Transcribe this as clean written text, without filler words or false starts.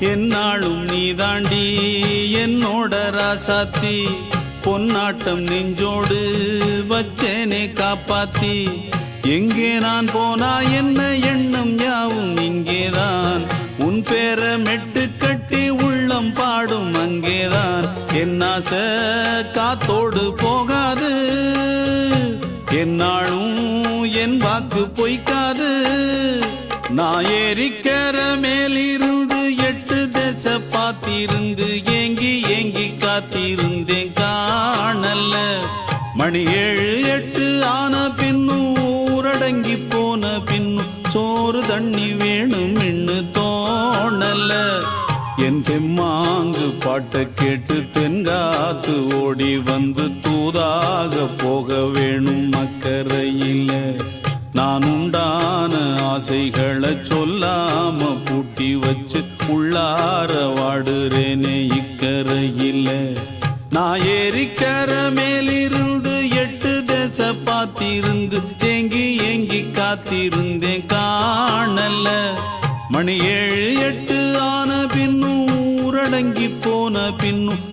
என்னாலும் நீதாண்டி என்னோட ராசாத்தி பொன்னாட்டம் நெஞ்சோடு வச்சேனே காப்பாத்தி எங்கே நான் போனா என்ன எண்ணம் யாவும் இங்கேதான் உன் பேர மெட்டு கட்டி உள்ளம் பாடும் அங்கேதான் என்னாச காத்தோடு போகாது என்னாலும் என் வாக்கு பொய்க்காது நான் ஏறிக்கிற மேலிருந்து 8 தேச பார்த்திருந்து ஏங்கி ஏங்கி காத்திருந்தேன் காணல மணி 7 8 ஆன பின்னும் ஊரடங்கி போன பின்னும் சோறு தண்ணி வேணும் இன்னு தோணல என் தெம்மாங்கு பாட்டை கேட்டு தென்காத்து ஓடி வந்து தூதாக போக வேணும் அக்கறையில நான் உண்டான ஆசைகளை சொல்லாம பூட்டி வச்சு உள்ளார வாடுறேனே இக்கரையில நான் ஏறிக்கிற மேலிருந்து 8 தேச பார்த்திருந்து ஏங்கி ஏங்கி காத்திருந்தேன் காணல மணி 7 8 ஆன பின்னும் ஊரடங்கி போன பின்னும்